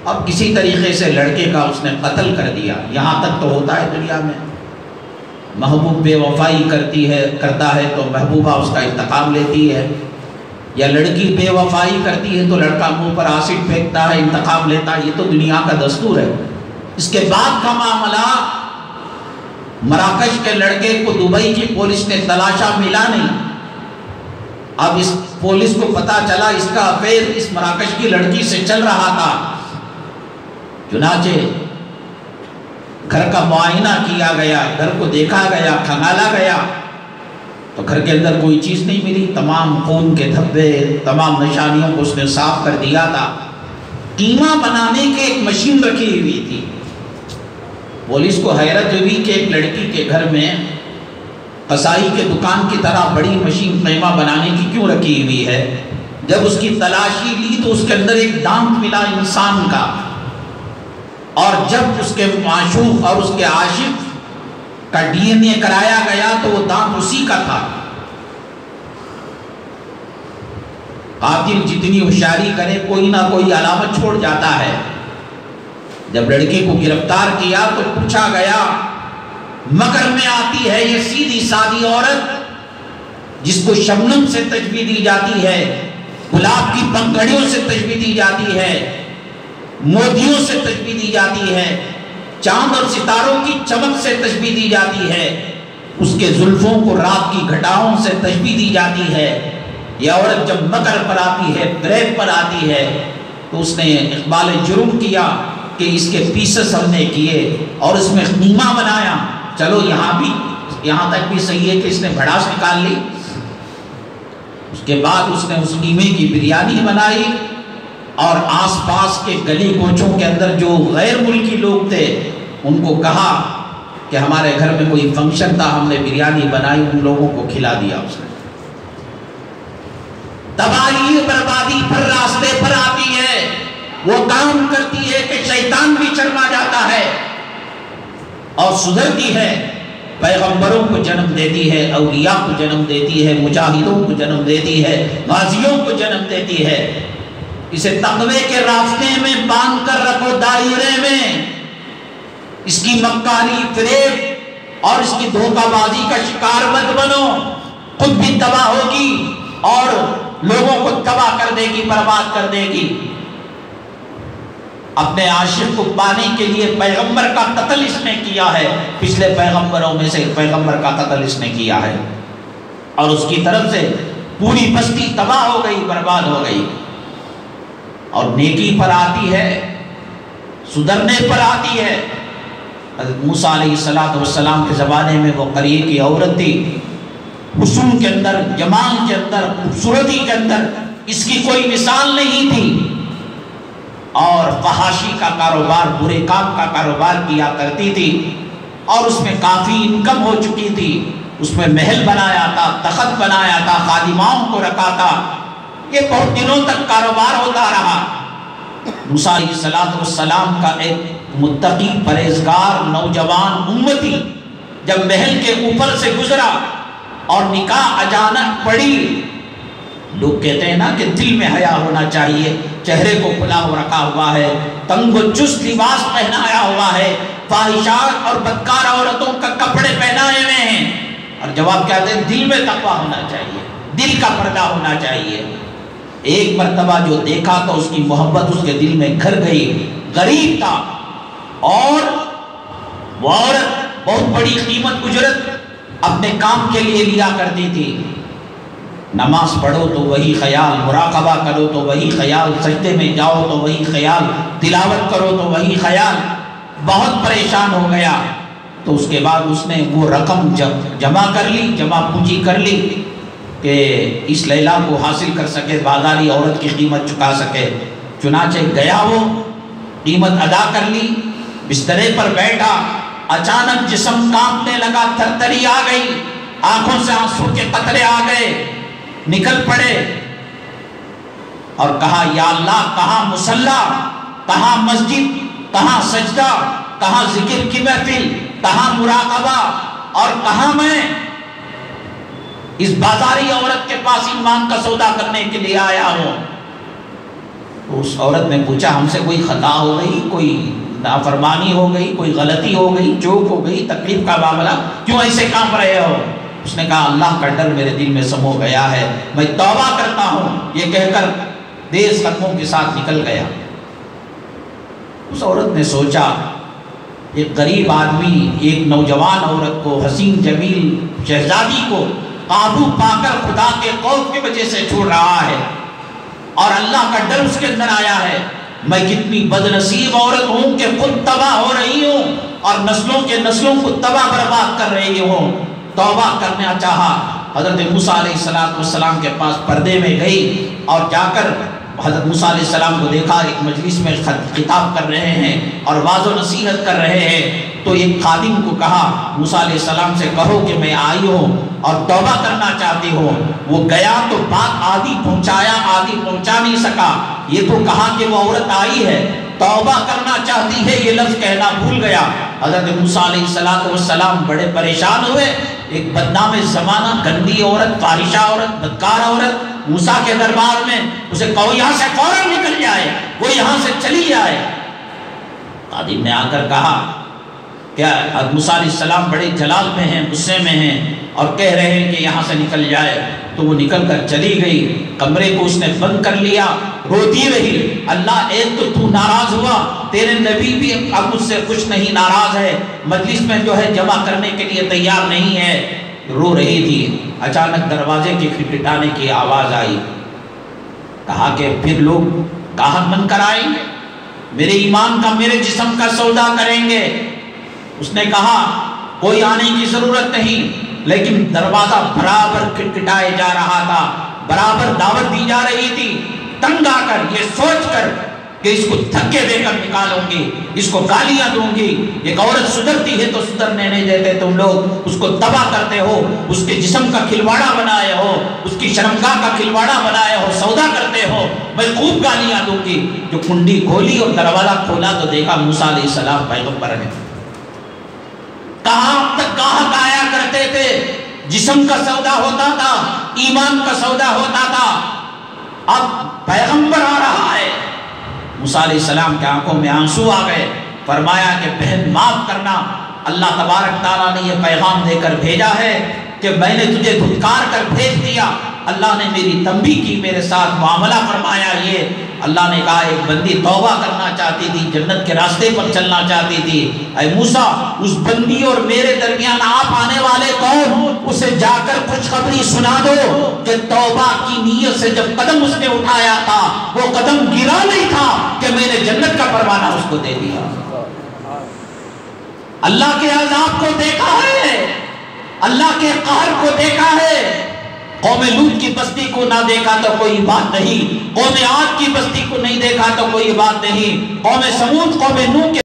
اب کسی طریقے سے لڑکے کا اس نے قتل کر دیا. یہاں تک تو ہوتا ہے دنیا میں. محبوب بے وفائی کرتا ہے تو محبوبہ اس کا انتقام لیتی ہے، یا لڑکی بے وفائی کرتی ہے تو لڑکا منہ پر ایسڈ پھینکتا ہے، انتقام لیتا ہے. یہ تو دنیا کا دستور ہے. اس کے بعد کا معاملہ، مراکش کے لڑکے کو دبئی کی پولیس نے تلاشا، ملا نہیں. اب اس پولیس کو پتا چلا اس کا افیئر اس مراکش کی لڑکی سے چل رہا تھا. چنانچہ گھر کا معائنہ کیا گیا، گھر کو دیکھا گیا، کھنگالا گیا تو گھر کے اندر کوئی چیز نہیں ملی. تمام خون کے دھبے، تمام نشانیوں کو اس نے صاف کر دیا تھا. قیمہ بنانے کی ایک مشین رکھی ہوئی تھی. پولیس کو حیرت ہوئی کہ ایک لڑکی کے گھر میں قصائی کے دکان کی طرح بڑی مشین قیمہ بنانے کی کیوں رکھی ہوئی ہے. جب اس کی تلاشی لی تو اس کے اندر ایک دانت ملا انسان کا، اور جب اس کے معشوق اور اس کے عاشق کا ڈی این اے کرایا گیا تو وہ دانت اسی کا تھا. قاتل جتنی ہوشیاری کرے کوئی نہ کوئی علامت چھوڑ جاتا ہے. جب لڑکے کو گرفتار کیا تو پوچھا گیا، مگر میں آتی ہے یہ سیدھی سادی عورت جس کو شبنم سے تشبیہ دی جاتی ہے، گلاب کی پنکھڑیوں سے تشبیہ دی جاتی ہے، موتیوں سے تشبیہ دی جاتی ہے، چاند اور ستاروں کی چمک سے تشبیہ دی جاتی ہے، اس کے زلفوں کو رات کی گھٹاؤں سے تشبیہ دی جاتی ہے. یہ عورت جب مکر پر آتی ہے، فریب پر آتی ہے تو اس نے اقبال جرم کیا کہ اس کے پیسز ہم نے کیے اور اس میں قیمہ بنایا. چلو یہاں تک بھی صحیح ہے کہ اس نے بھڑاس نکال لی. اس کے بعد اس نے اس قیمے کی بریانی بنائی اور آس پاس کے گلی کوچوں کے اندر جو غیر ملکی لوگ تھے ان کو کہا کہ ہمارے گھر میں کوئی فنکشن تھا، ہم نے بریانی بنائی، ان لوگوں کو کھلا دیا. اس نے تباہی بربادی پر راستے پر آتی ہے، وہ کام کرتی ہے کہ شیطان بھی شرما جاتا ہے اور سدھرتی ہے. پیغمبروں کو جنم دیتی ہے، اولیاء کو جنم دیتی ہے، مجاہدوں کو جنم دیتی ہے، غازیوں کو جنم دیتی ہے. اسے تقوی کے راستے میں باندھ کر رکھو، دائرے میں. اس کی مکاری، فریب اور اس کی دھوکہ بازی کا شکار مت بنو. خود بھی تباہ ہوگی اور لوگوں کو تباہ کر دے گی، برباد کر دے گی. اپنے عاشق کو پانے کے لیے پیغمبر کا قتل اس نے کیا ہے. پچھلے پیغمبروں میں سے پیغمبر کا قتل اس نے کیا ہے اور اس کی طرف سے پوری بستی تباہ ہو گئی، برباد ہو گئی. اور نیکی پر آتی ہے، سدھرنے پر آتی ہے. حضرت موسیٰ علیہ السلام کے زمانے میں وہ قریے کی عورت تھی، حسن کے اندر، جمال کے اندر، خوبصورتی کے اندر اس کی کوئی مثال نہیں تھی، اور فحاشی کا کاروبار، برے کام کا کاروبار کیا کرتی تھی اور اس میں کافی انکم ہو چکی تھی. اس میں محل بنایا تھا، تخت بنایا تھا، خادماؤں کو رکھا تھا. یہ بہت دنوں تک کاروبار ہوتا رہا. موسیٰ علیہ السلام کا ایک متقی پرہیزگار نوجوان امتی جب محل کے اوپر سے گزرا اور نکاح اچانک پڑی، لوگ کہتے ہیں نا کہ دل میں حیا ہونا چاہیے. چہرے کو کھلا ہو رکھا ہوا ہے، تنگ و چست لباس پہنایا ہوا ہے، فاحشات اور بدکار عورتوں کا کپڑے پہنائے ہوئے ہیں، اور جواب کہتے ہیں دل میں تقویٰ ہونا چاہیے، دل کا پردہ ہونا چاہیے. ایک مرتبہ جو دیکھا تو اس کی محبت اس کے دل میں گھر گئی. غریب تھا اور وہ عورت بہت بڑی قیمت اجرت اپنے کام کے لیے لیا کرتی تھی. نماز پڑھو تو وہی خیال، مراقبہ کرو تو وہی خیال، سجدے میں جاؤ تو وہی خیال، تلاوت کرو تو وہی خیال. بہت پریشان ہو گیا تو اس کے بعد اس نے وہ رقم جمع کر لی، جمع پونجی کر لی کہ اس لیلا کو حاصل کر سکے، بازاری عورت کی قیمت چکا سکے. چنانچہ گیا، وہ قیمت ادا کر لی، بسترے پر بیٹھا. اچانک جسم کانپنے لگا، تھرتھری آ گئی، آنکھوں سے آنسو کے قطرے آ گئے، نکل پڑے اور کہا یا اللہ، کہاں مصلی، کہاں مسجد، کہاں سجدہ، کہاں ذکر کی محفل، کہاں مراقبہ، اور کہاں میں اس بازاری عورت کے پاس ایمان کا سودا کرنے کے لیے آیا ہوں. اس عورت نے پوچھا ہم سے کوئی خطا ہو گئی، کوئی نافرمانی ہو گئی، کوئی غلطی ہو گئی، چوک ہو گئی، تکلیف کا معاملہ، کیوں ایسے کانپ رہے ہو؟ اس نے کہا اللہ کا ڈر میرے دل میں سمو گیا ہے، میں توبہ کرتا ہوں، یہ کہہ کر تیز قدموں کے ساتھ نکل گیا۔ اس عورت نے سوچا ایک غریب آدمی ایک نوجوان عورت کو، حسین جمیل شہزادی کو قابو پا کر خدا کے خوف کی وجہ سے چھوڑ رہا ہے اور اللہ کا ڈر اس کے اندر آیا ہے، میں کتنی بد نصیب عورت ہوں کہ خود تباہ ہو رہی ہوں اور نسلوں کے نسلوں کو تباہ برباد کر رہی ہوں۔ توبہ کرنا چاہا، حضرت موسیٰ علیہ السلام کے پاس پردے میں گئی اور جا کر حضرت موسیٰ علیہ السلام کو دیکھا ایک مجلس میں خطاب کر رہے ہیں اور واعظ و نصیحت کر رہے ہیں، تو ایک خادم کو کہا موسیٰ علیہ السلام سے کہو کہ میں آئی ہوں اور توبہ کرنا چاہتی ہوں۔ وہ گیا تو بات آدھی پہنچایا، آدھی پہنچا نہیں سکا، یہ تو کہا کہ وہ عورت آئی ہے، توبہ کرنا چاہتی ہے یہ لفظ کہنا بھول گیا۔ حضرت موسیٰ علیہ السلام بڑے پریشان ہوئے، ایک بدنام زمانہ، گندی عورت، فاحشہ عورت، بدکار عورت موسیٰ کے دربار میں، اسے کہو یہاں سے فوراً نکل جائے، وہ یہاں سے چلی جائے۔ خادم نے آ کر کہا کیا حضرت موسیٰ علیہ السلام بڑے جلال میں ہیں، غصے میں ہیں اور کہہ رہے ہیں کہ یہاں سے نکل جائے، تو وہ نکل کر چلی گئی، کمرے کو اس نے بند کر لیا، روتی رہی، اللہ ایک تو ناراض ہوا، تیرے نبی بھی اب مجھ سے کچھ نہیں ناراض ہے، مجلس میں جو ہے جمع کرنے کے لیے تیار نہیں ہے، رو رہی تھی۔ اچانک دروازے کے کھٹکھٹانے کی آواز آئی، کہا کہ پھر لوگ گاہک بن کر آئیں گے، میرے ایمان کا میرے جسم کا سودا کریں گے۔ اس نے کہا کوئی آنے کی ضرورت نہیں، لیکن دروازہ برابر کھٹکھٹائے جا رہا تھا، برابر دعوت دی جا رہی تھی، تنگ آ کر یہ سوچ کر کہ اس کو دھکے دے کر نکالوں گی، اس کو گالیاں دوں گی، ایک عورت سدھرتی ہے تو سدھرنے نہیں دیتے تم لوگ، اس کو تباہ کرتے ہو، اس کے جسم کا کھلواڑا بنائے ہو، اس کی شرمگاہ کا کھلواڑا بنائے ہو، سودا کرتے ہو، میں خوب گالیاں دوں گی۔ جو کنڈی کھولی اور دروازہ کھولا تو دیکھا موسیٰ علیہ السلام پیغمبر ہیں۔ کہاں تک گاہک آیا کرتے تھے، جسم کا سودا ہوتا تھا، ایمان کا سودا ہوتا تھا، اب پیغمبر آ رہا ہے۔ موسیٰ علیہ السلام کے آنکھوں میں آنسو آ گئے، فرمایا کہ بہن معاف کرنا، اللہ تبارک تعالیٰ نے یہ پیغام دے کر بھیجا ہے کہ میں نے تجھے دھتکار کر بھیج دیا، اللہ نے میری تنبیہ کی، میرے ساتھ معاملہ فرمایا۔ یہ اللہ نے کہا ایک بندی توبہ کرنا چاہتی تھی، جنت کے راستے پر چلنا چاہتی تھی، اے موسیٰ اس بندی اور میرے درمیان آپ آنے والے کون، اسے جا کر خوشخبری سنا دو کہ توبہ کی نیت سے جب قدم اس نے اٹھایا تھا وہ قدم گرا نہیں تھا کہ میں نے جنت کا پروانہ اس کو دے دیا۔ اللہ کے عذاب کو دیکھا ہے، اللہ کے قہر کو دیکھا ہے، قوم لوط کی بستی کو نہ دیکھا تو کوئی بات نہیں، قوم عاد کی بستی کو نہیں دیکھا تو کوئی بات نہیں، قوم سمود، قوم نوح کے